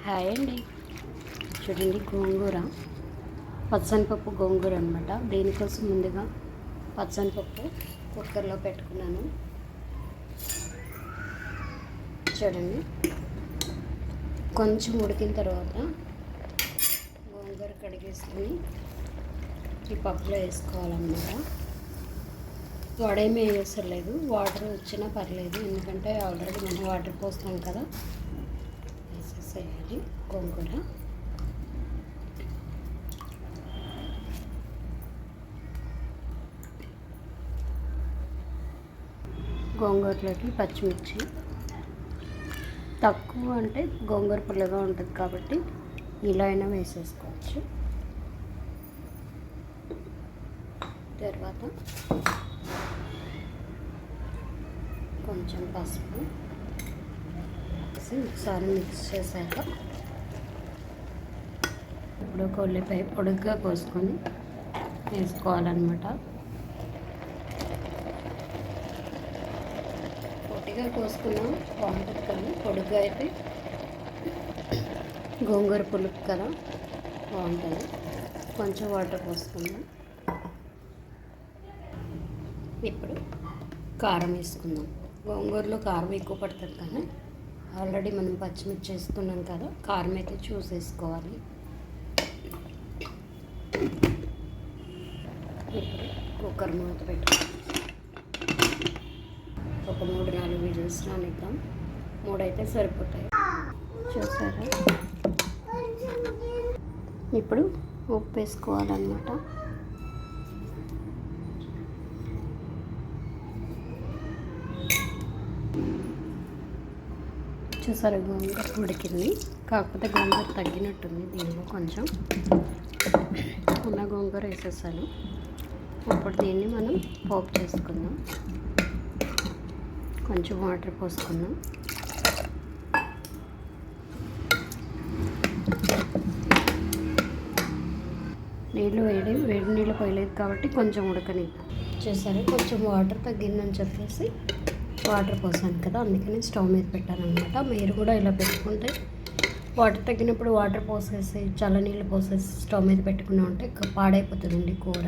Hi అండి. చూడండి, గోంగూర, పచ్చనిపప్పు గోంగూర అనమాట. దీనికోసం ముందుగా పచ్చనిపప్పు కుక్కర్లో పెట్టుకున్నాను. చూడండి, కొంచెం ఉడికిన తర్వాత గోంగూర కడిగేసుకొని ఈ పప్పులో వేసుకోవాలన్నమాట. వాడేమీ వేసలేదు, వాటర్ వచ్చినా పర్లేదు, ఎందుకంటే ఆల్రెడీ మనం వాటర్ పోస్తాం కదా. వేసేసేయాలి గోంగూర. గోంగూరలోకి పచ్చిమిర్చి తక్కువ, అంటే గోంగూర పుల్లగా ఉంటుంది కాబట్టి ఇలా అయినా వేసేసుకోవచ్చు. తర్వాత కొంచెం పసుపు ఒకసారి మిక్స్ చేశాక ఇప్పుడు ఒక ఉల్లిపాయ పొడుగ్గా కోసుకొని వేసుకోవాలన్నమాట. పొట్టిగా కోసుకున్నా బాగుంటుంది, కానీ పొడుగ్గా అయితే గోంగూర పులుపు కదా బాగుంటుంది. కొంచెం వాటర్ పోసుకుందాం. ఇప్పుడు కారం వేసుకుందాం. గోంగూరలో కారం ఎక్కువ పడుతుంది, కానీ ఆల్రెడీ మనం పచ్చిమిర్చి వేసుకున్నాం కదా, కారం అయితే చూసేసుకోవాలి. ఇప్పుడు కుక్కర్ మూత పెట్టుకుందాం. ఒక 3-4 విజిల్స్ రానిద్దాం. 3 అయితే సరిపోతాయి. చూసారా? ఇప్పుడు ఉప్పు వేసుకోవాలన్నమాట. చూసారా, గోంగూర ఉడికింది, కాకపోతే గోంగూర తగ్గినట్టుంది. దీనిలో కొంచెం ఉన్న గోంగూర వేసేసాను. ఇప్పుడు దీన్ని మనం పోపు చేసుకుందాం. కొంచెం వాటర్ పోసుకుందాం. వేడి నీళ్ళు పోయలేదు కాబట్టి కొంచెం ఉడకనిద్దాం. చూసారా, కొంచెం వాటర్ తగ్గిందని చెప్పేసి వాటర్ పోసాను కదా, అందుకని స్టవ్ మీద పెట్టాను అనమాట. మీరు కూడా ఇలా పెట్టుకుంటే వాటర్ తగ్గినప్పుడు వాటర్ పోసేసి చల్లనీళ్ళు పోసేసి స్టవ్ మీద పెట్టుకున్నా ఉంటే పాడైపోతుందండి కూర.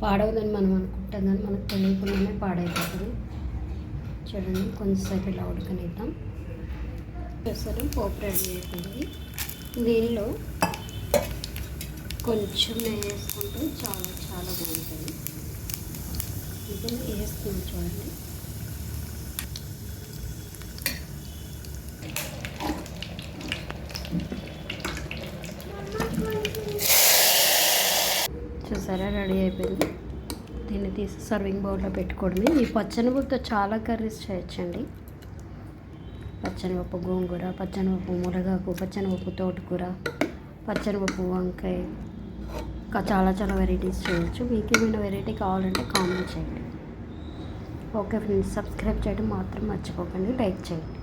పాడవదని మనం అనుకుంటాం, కానీ మనకు తెలియకుండానే పాడైపోతుంది. చూడండి, కొంచెంసేపు ఇలా ఉడకనిద్దాం. చూసారు, పోపు రెడీ అయిపోయింది. దీనిలో కొంచెం నెయ్యి వేసుకుంటే చాలా చాలా బాగుంటుంది. ఇది వేస్తున్నాం చూడండి. చూసారా, రెడీ అయిపోయింది. దీన్ని తీసి సర్వింగ్ బౌల్లో పెట్టుకోవడమే. ఈ పచ్చనిపప్పుతో చాలా కర్రీస్ చేయొచ్చండి. పచ్చనిపప్పు గోంగూర, పచ్చనిపప్పు మునగాకు, పచ్చనిపప్పు తోటకూర, పచ్చనిపప్పు వంకాయ, ఇంకా చాలా చాలా వెరైటీస్ చేయొచ్చు. మీకు ఏమైనా వెరైటీ కావాలంటే కామెంట్ చేయండి. ఓకే ఫ్రెండ్స్, సబ్స్క్రైబ్ చేయడం మాత్రం మర్చిపోకండి, లైక్ చేయండి.